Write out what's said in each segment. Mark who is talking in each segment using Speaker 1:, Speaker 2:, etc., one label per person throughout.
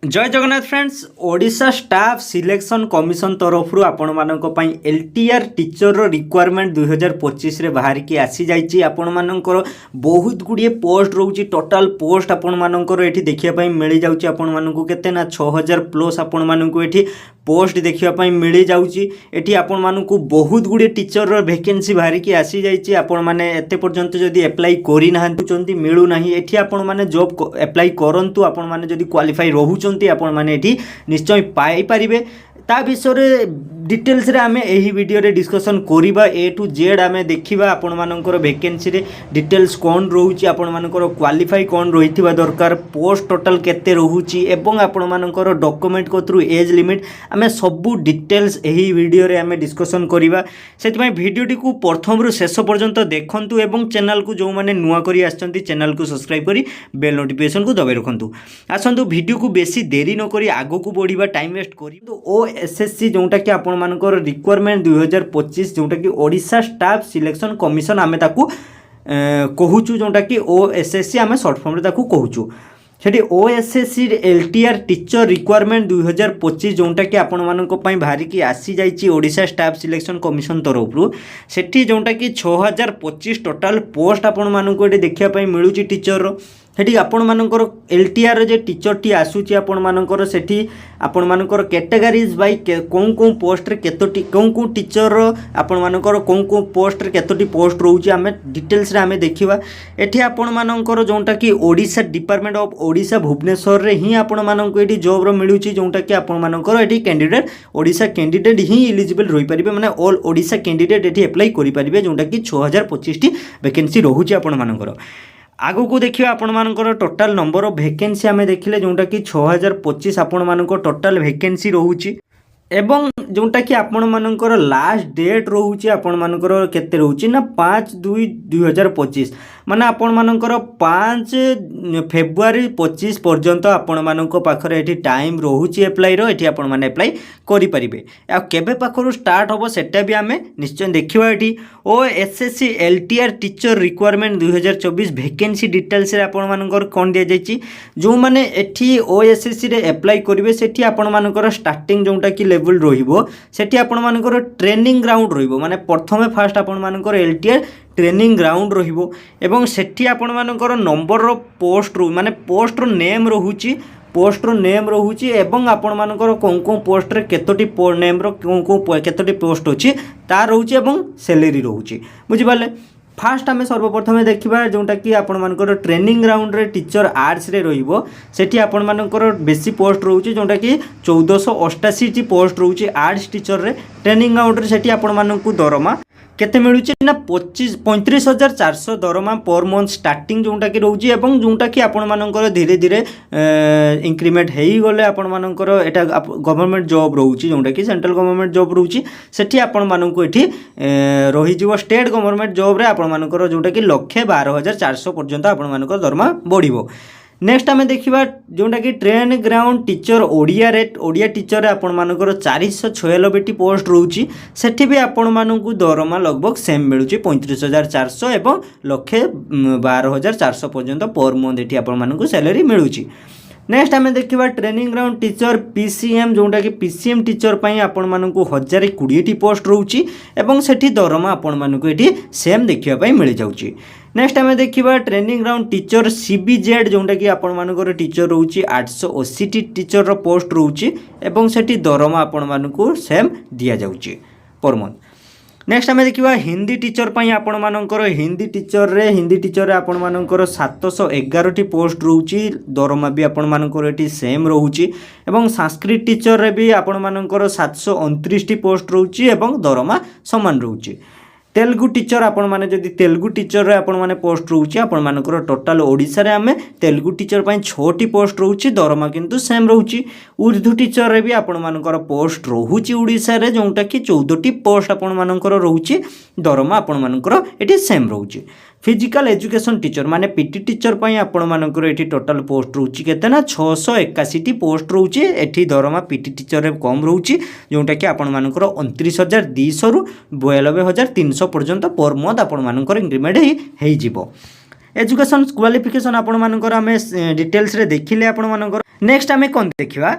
Speaker 1: जय Jagannath friends Odisha staff selection commission तरफ आपण मानक पई एलटीआर टीचर रो रिक्वायरमेंट 2025 रे बाहर की आसी जाईची आपण मानकर बहुत गुडिये पोस्ट रहउची टोटल पोस्ट आपण मानकर एठी देखिया पई मिली जाउची आपण मानकु केते ना 6000 प्लस आपण मानकु एठी पोस्ट देखिया पई मिली जाउची एठी आपण मानकु बहुत गुडिये टीचर रो वैकेंसी बाहर की आसी जाईची आपण माने एते पर्यंत जदी अप्लाई करि नाहंतु चंती मिलु नाही एठी आपण माने जॉब अप्लाई करंतु आपण माने जदी क्वालिफाई रहू आपण माने एठी निश्चय पाई परिबे ता विषय डिटेल्स रे आमे एही वीडियो रे डिस्कशन करिबा ए टू जेड आमे देखिबा आपण मानकर वैकेंसी रे डिटेल्स कोन रहउची आपण मानकर क्वालिफाई कोन रहिथिबा दरकार पोस्ट टोटल केते रहउची एवं आपण मानकर डॉक्यूमेंट को थ्रू एज लिमिट आमे सबु डिटेल्स एही वीडियो रे आमे डिस्कशन करिबा सेति में वीडियो टी को प्रथम रु शेष पर्यंत देखंतु एवं चैनल को जो माने नुवा करी आछंती चैनल को सब्सक्राइब करी बेल नोटिफिकेशन को दबाई रखंतु आसंतु वीडियो को बेसी देरी न करी आगो को बढ़िबा टाइम वेस्ट करी तो ओएसएससी जोंटा कि आपण मानकर रिक्वायरमेंट 2025 जोंटा कि ओडिशा स्टाफ सिलेक्शन कमिशन आमे ताकू कहूचु जोंटा कि ओएसएससी आमे शॉर्ट फॉर्म रे ताकू कहूचु सेठी ओएसएससी एलटीआर टीचर रिक्वायरमेंट 2025 जोंटा कि आपण मानक पई भारी की आसी जाईची ओडिशा स्टाफ सिलेक्शन कमिशन तरफ रु सेठी जोंटा कि 6025 टोटल पोस्ट आपण मानक एठी देखिया पई मिलुची टीचर रो सेठी आपण मानकर एलटीआर जे टीचर टी आसुची आपण मानकर सेठी आपण मानकर कैटेगरीज बाय कोन कोन पोस्ट रे केतोटी कोन कोन टीचर आपण मानकर कोन कोन पोस्ट रे केतोटी पोस्ट रहउची आमे डिटेल्स रे आमे देखिबा एठी आपण मानकर जोंटा कि ओडिशा डिपार्टमेंट ऑफ ओडिशा भुवनेश्वर रे ही आपण मानक एठी जॉब रो मिलुची जोंटा कि आपण मानकर एठी कैंडिडेट ओडिशा कैंडिडेट ही एलिजिबल रहि परिबे माने ऑल ओडिशा कैंडिडेट एठी अप्लाई करि परिबे जोंटा कि 6025 टी वैकेंसी रहउची आपण मानकर आगो को देखिए आपण मानकर टोटल नंबर ऑफ वैकेंसी आमे देखिले जोंटा कि 6025 आपण मानकर टोटल वैकेंसी रहउची एवं जोंटा कि आपण मानकर लास्ट डेट रहउची आपण मानकर केते रहउची ना 5/2/2025 माने आपण मानकर 5 फेब्रुआरी 25 पर्यंत आपण मानक पाखरे एठी टाइम रहउची अप्लाई रो एठी आपण माने अप्लाई करि परिबे आ केबे पाखरु स्टार्ट होबो सेटा भी आमे निश्चय देखिबा एठी OSSC LTR teacher requirement 2024 vacancy details रे आपण मानकर कोन दिया जायची जो माने एठी ओएसएससी रे अप्लाई करिवे सेठी आपण मानकर स्टार्टिंग जोंटा कि लेवल रहिबो सेठी आपण मानकर ट्रेनिंग ग्राउंड रहिबो माने प्रथमे फास्ट आपण मानकर एलटीआर ट्रेनिंग ग्राउंड रहिबो एवं सेठी आपण मानकर नंबर रो पोस्ट रो माने पोस्ट रो नेम रहूची पोस्ट रो नेम रहूची एवं आपण मानकर कोन कोन पोस्ट रे केतोटी नेम रो कोन कोन केतोटी पोस्ट अछि ता रहूची एवं सैलरी रहूची बुझि पाले फास्ट आमे सर्वप्रथमे देखिबा जोंटा कि आपण मानकर ट्रेनिंग ग्राउंड रे टीचर आर्ट्स रे रहिबो सेठी आपण मानकर बेसी पोस्ट रहूची जोंटा कि 1488 टी पोस्ट रहूची आर्ट्स टीचर रे ट्रेनिंग ग्राउंड रे सेठी आपण मानकु दरमा केते मिलुची ना 35400 दरमा पर मंथ स्टार्टिंग जोंटा कि रहउची एवं जोंटा कि आपण मानकर धीरे धीरे इंक्रीमेंट हेई गले आपण मानकर एटा गवर्नमेंट जॉब रहउची जोंटा कि सेंट्रल गवर्नमेंट जॉब रहउची सेठी आपण मानकु एठी रही जीव स्टेट गवर्नमेंट जॉब रे आपण मानकर जोंटा कि 1,12,400 पर्यंत आपण मानकर दरमा बढ़िबो नेक्स्ट आमे देखिबा जोंटा कि train ground teacher Odia rate Odia teacher आपण मानकर 496 टी पोस्ट रहउची सेठी भी आपण मानकु दरमा लगभग सेम मिलुची 35,400 एवं 1,12,400 पर्यंत पर मंथ एठी आपण मानकु सैलरी मिलुची नेक्स्ट आमे देखिबा ट्रेनिंग ग्राउंड टीचर पीसीएम जोंटा कि पीसीएम टीचर पई आपण मानकु 1020 टी पोस्ट रहउची एवं सेठी दरमा आपण मानकु एठी सेम देखिबा पई मिल जाउची नेक्स्ट आमे देखिबा ट्रेनिंग ग्राउंड टीचर सीबीजेड जोंटा कि आपण मानकर टीचर रहउची 880 टी टीचर रो पोस्ट रहउची एवं सेठी दरमा आपण मानकु सेम दिया जाउची पर मंथ नेक्स्ट आमे देखिबा हिंदी टीचर पई आपण मानकर हिंदी टीचर रे आपण मानकर 711 टी पोस्ट रहउची दरमा भी आपण मानकर एटी सेम रहउची एवं संस्कृत टीचर रे भी आपण मानकर 729 टी पोस्ट रहउची एवं दरमा समान रहउची तेलुगु टीचर आपण माने जदि तेलुगु टीचर रे आपण माने पोस्ट रहउची आपण मानकर टोटल ओडिसा रे आमे तेलुगु टीचर पई 6 टी पोस्ट रहउची दरमा किंतु सेम रहउची उर्दू टीचर रे भी आपण मानकर पोस्ट रहउची ओडिसा रे जोंटा कि 14 टी पोस्ट आपण मानकर रहउची दरमा आपण मानकर एटी सेम रहउची फिजिकल एजुकेशन टीचर माने पीटी टीचर पई आपण मानकर एठी टोटल पोस्ट रहउची केते ना 681 टी पोस्ट रहउची एठी दरमा पीटी टीचर रे कम रहउची जोंटा कि आपण मानकर 29,200 रु 92,300 पर्यंत पर मंथ आपण मानकर इंक्रीमेंट हेई जिवो एजुकेशन क्वालिफिकेशन आपण मानकर आमे डिटेल्स रे देखिले आपण मानकर नेक्स्ट आमे कोन देखिबा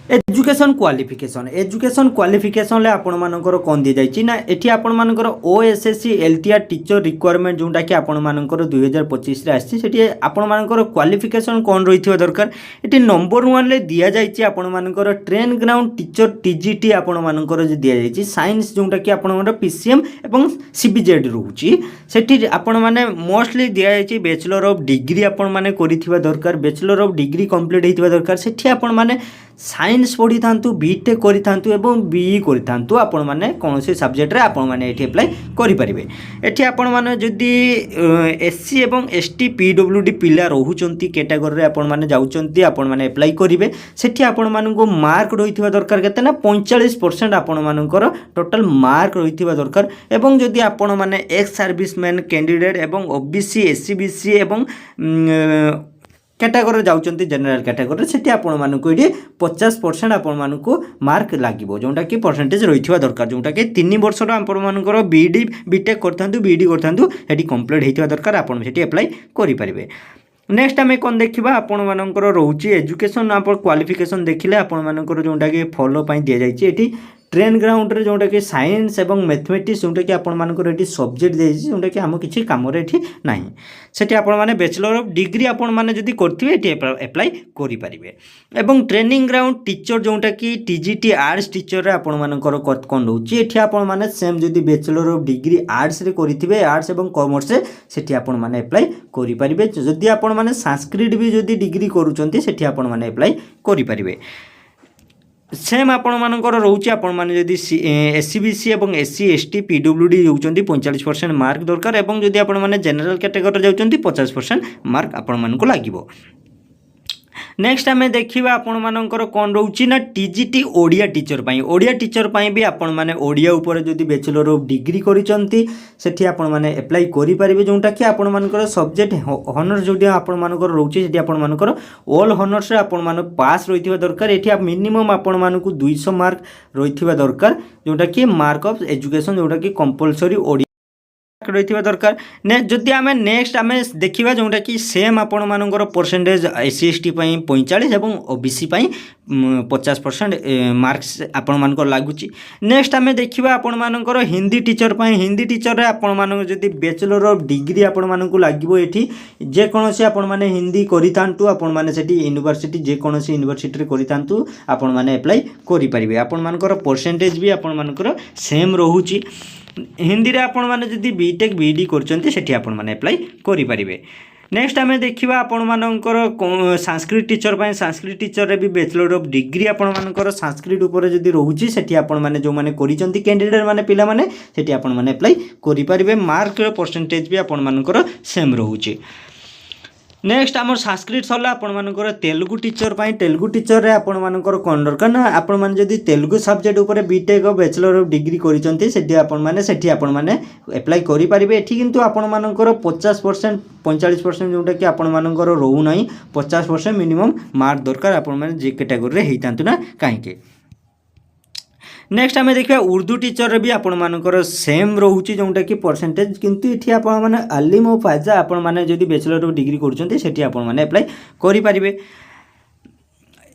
Speaker 1: एजुकेशन क्वालिफिकेशन ले आपण मानकर कोन दि जायछि ना एठी आपण मानकर ओएसएससी एलटीआर टीचर रिक्वायरमेंट जोंटा कि आपण मानकर 2025 रे आछि सेठी आपण मानकर क्वालिफिकेशन कोन रहिथिबा दरकार एठी नंबर 1 ले दिया जायछि आपण मानकर ट्रेन ग्राउंड टीचर टीजीटी आपण मानकर जे दिया जायछि साइंस जोंटा कि आपण मानकर पीसीएम एवं सीबीजेड रहउछि सेठी आपण माने मोस्टली दिया जायछि बैचलर ऑफ डिग्री आपण माने करिथिबा दरकार बैचलर ऑफ डिग्री कंप्लीट हेतिबा दरकार सेठी आपण माने साइंस पढ़ी था बीटेक करी था एवं बीई करी था आपण मैंने कौन से सब्जेक्ट रे आपण मैंने एठी अप्लाई करि परिबे एठी आपण मैंने जदि एससी एवं एसटी पीडब्ल्यूडी पिला रहउचंती कैटेगरी रे आपण मैंने जाउचंती आपण मैंने अप्लाई करिवे सेठी आपण माननको मार्क रहिथिबा दरकार केते ना 45% आपण मानकर टोटल मार्क रहिथिबा दरकार एवं जदि आपण मैंने एक्स सर्विसमैन कैंडिडेट एवं ओबीसी एससीबीसी एवं कैटेगरी जाउचंती जनरल कैटेगरी सेठी आपण माननको एडी 50% आपण माननको मार्क लागिवो जोंटा कि परसेंटेज रहिथिबा दरकार जोंटा कि 3 वर्ष रो आपण मानकर बीडी बीटेक करथांतु बीडी करथांतु एडी कंप्लीट हेतिबा दरकार आपण सेठी अप्लाई करि परिबे नेक्स्ट आम कौन देखा आपण मानकर रोचे एजुकेशन आप क्वालिफिकेशन देखिले आपण मानकर जोंटा कि फॉलो पाई दि जाइए एठी ट्रेन ग्राउंड रे जोंटा कि साइंस एवं मैथमेटिक्स जोंटा कि आपण मानकर एठी सब्जेक्ट दे जोंटा कि हम किछि काम रे एठी नाही सेठी आपण माने बैचलर ऑफ डिग्री आपण माने जदी करथिबे एठी अप्लाई करि परिबे एवं ट्रेनिंग ग्राउंड टीचर जोंटा कि टीजीटी आर्ट्स टीचर रे आपण मानकर कोन होची एठी आपण माने सेम जदी बैचलर ऑफ डिग्री आर्ट्स रे करिथिबे आर्ट्स एवं कॉमर्स रे सेठी आपण माने अप्लाई करि परिबे जदी आपण माने संस्कृत भी जदी डिग्री करूचंती सेठी आपण माने अप्लाई करि परिबे सेम आपण मानकर रोचे आपण माने जदी एससीबीसी एवं एससी एसटी पीडब्ल्यूडी होउचंती 45% मार्क दरकार एवं जदी आपण माने जनरल कैटेगरी जाउचंती 50% मार्क आपण मानको लागिवो नेक्स्ट आम देखा आपण मानकर कौन रोचे ना टीजीटी ओडिया टीचर पाई भी आपण माने ओडिया ऊपर जदी बैचलर ऑफ डिग्री करिसंती सेठी आपण माने अप्लाई करि परिबे जोंटा कि आपण मानकर सब्जेक्ट हॉनर जोडी आपण मानकर रोचे सेठी आपण मानकर ऑल हॉनर्स रे आपण मान पास रहिथिबा दरकार एठी मिनिमम आपण मानकु 200 मार्क रहिथिबा दरकार जोंटा कि मार्क ऑफ एजुकेशन जोंटा कि कंपलसरी ओडिया रही दरकार ने जदि आम नेक्स्ट आम देखा जोटा कि सेम आपण मानकर परसेंटेज एससी एसटी 45 एवं ओबीसी 50% मार्क्स आपण मानकर लगुच नेक्स्ट आम देखा आपण मानकर हिंदी टीचर रे आपण मानकर जदि बैचलर ऑफ डिग्री आपण मानकु लागिवो एठी जे कोनोसी आपण माने हिंदी करितांतु आपण माने सेठी यूनिवर्सिटी जे कोनोसी यूनिवर्सिटी रे करितांतु आपण माने अप्लाई करि परिबे आपण मानकर परसेंटेज भी आपण मानकर सेम रहूची हिंदी रे आपण माने जदि बीटेक बीडी करचंती सेठी आपण माने अप्लाई करि परिबे नेक्स्ट आम देखा आपण मानकर संस्कृत टीचर रे भी बैचलर ऑफ डिग्री आपण मानकर संस्कृत ऊपर जदि रहूची सेठी आपण माने जो माने करिचंती कैंडिडेट माने पिला माने सेठी आपण माने अप्लाई करि परिबे मार्क परसेंटेज भी आपण मानकर सेम रहूची नेक्स्ट आम संस्कृत सरला आपण मानकर तेलुगु टीचर रे आपण मानकर कोन दरकार ना आपण माने जदि तेलुगु सब्जेक्ट ऊपर बीटेक बैचलर ऑफ डिग्री करिसंती सेठी आपण माने अप्लाई करि परिबे एठी किंतु आपण मानकर 50% 45% जोटा कि आपण मानकर रहू नाही 50% मिनिमम मार्क दरकार आपण माने जे कैटेगरी रे हेइतांतु ना काहे के नेक्स्ट आम देखा उर्दू टीचर भी आपण मानकर सेम रोचे जोटा कि परसेंटेज किंतु इठी आपण माने आलिम और फाजा आपण माने जदि बैचलर ऑफ डिग्री करछंती सेठी आपण माने अप्लाई करि परिबे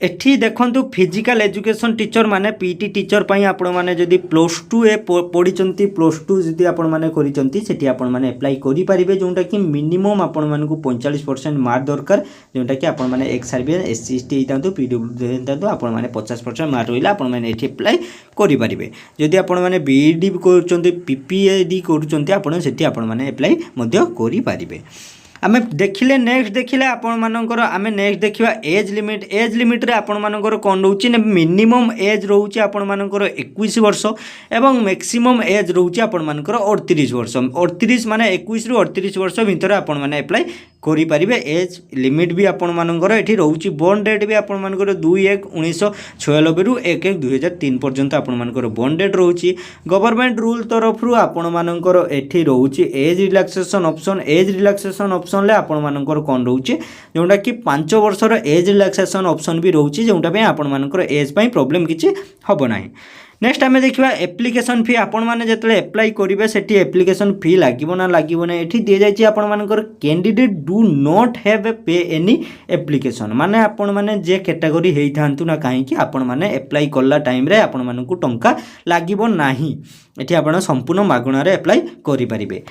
Speaker 1: एठी देखंतु फिजिकल एजुकेशन टीचर माने पीटी टीचर पाई आपण माने जदि +2 ए पढिचंती +2 जदि आपण माने करिचंती सेठी आपण माने अप्लाई करि परिबे जोंटा कि मिनिमम आपण मानकु 45% मार्क दरकार जोंटा कि आपण माने एक्स सर्विस एससी एसटी हितांतु पीडब्ल्यू हितांतु आपण माने 50% मार्क रहिला आपण माने एठी अप्लाई करि परिबे जदि आपण माने बीडी करचंती पीपीएडी करचंती आपण सेठी आपण माने अप्लाई मध्य करि परिबे आम देखिले नेक्स्ट देखिले आपण मानकर आम नेक्स्ट देखिबा एज लिमिट रे आपण मानकर कोन रहउची ने मिनिमम एज रहउची आपण मानकर 21 वर्ष एवं मैक्सिमम एज रहउची आपण मानकर 38 वर्ष 38 माने 21 रु 38 वर्ष भितर आपण माने अप्लाई करि परिबे एज लिमिट भी आपण मानकर एठी रहउची बॉर्न डेट भी आपण मानकर 2/1/1996 रु 1/1/2003 पर्यंत आपण मानकर बॉर्न डेट रहउची गवर्नमेंट रूल तरफ रु आपण मानकर एठी रहउची एज रिलैक्सेशन ऑप्शन ऑप्शन ले आपण मानकर कोन रहउचे जोंटा कि 5 वर्षर एज रिलैक्सेशन ऑप्शन भी रहउचे जोंटा पे आपण मानकर एज पई प्रॉब्लम किछि हबो नाही। नेक्स्ट आम देखा एप्लिकेशन फी आपण मैंने जो एप्लाई करेंगे से एप्लिकेशन फी लगे ना लगे ना ये दी जाए आपण मानकर कैंडिडेट डू नॉट हैव पे एनी एप्लिकेशन माने आपण मैंने जे कैटेगरी होता ना कहीं आपण मैंने एप्लाई कला टाइम रे आपण मानक टंका लगे ना ये आप संपूर्ण मागणार एप्लाई करेंगे।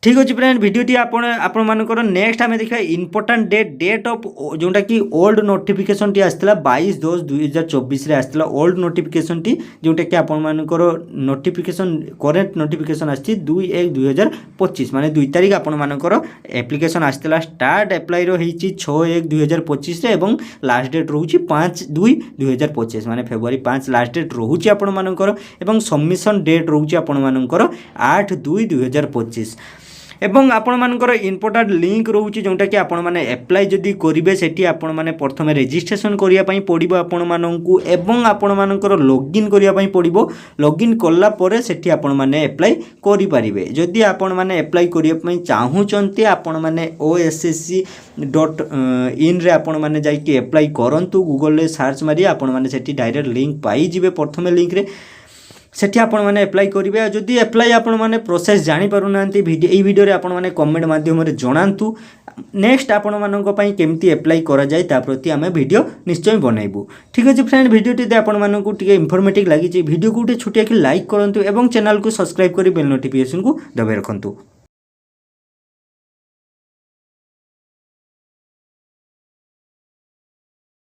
Speaker 1: ठीक अच्छे फ्रेंड भिडियोटी आपण मानकर नेक्स्ट आम देखा इंपोर्टाट डेट ऑफ जोटा कि ओल्ड नोटिफिकेशन टी आसला 22/10/2024 आसला ओल्ड नोटिफिकेशन टी जोटा कि आपण मानकर नोटिफिकेशन करेंट नोटिफिकेशन आसी 2/1/2025 माने 2 तारिख आपण मानकर एप्लिकेशन आसला स्टार्ट एप्लाई रो होईची 6/1/2025 रे एवं लास्ट डेट रहउची 5/2/2025 माने फेब्रुआरी 5 लास्ट डेट रहउची आपण मानकर एवं सबमिशन डेट रहउची आपण मानकर 8/2/2025 एवं आपण मानकर इंपोर्टाट लिंक रोचे जोटा कि आपण माने एप्लाई जदि करेंगे सेठी आपण माने प्रथम रजिस्ट्रेशन करिया पई पड़िबो आपण माननकु एवं आपण मानकर लॉगिन करिया पई पड़िबो लॉगिन कला परे सेठी आपण माने एप्लाई करि परिबे। जदि आपण माने एप्लाई करिया पई चाहुचंती आपण माने ossc.in रे आपण माने जाई कि एप्लाई करंतु गूगल रे सर्च मारी आपण माने सेठी डायरेक्ट लिंक पाई जिवे प्रथम लिंक रे सेठी आपण माने एप्लाई करेंगे। जदि एप्लाई आपण माने प्रोसेस जानि पारु नांती वीडियो रे आपण माने कमेंट माध्यम रे जणांतु नेक्स्ट आपण मानक पई केमती एप्लाई करा जाय ता प्रति आमे वीडियो निश्चय बनाइबु। ठीक अछि फ्रेंड वीडियोटी दे आपण मानक टिके इन्फॉर्मेटिव लागि छि वीडियो को उठे छुटिया कि लाइक करंतु एवं चैनल को सब्सक्राइब करी बेल नोटिफिकेशन को दबाइ रखंतु।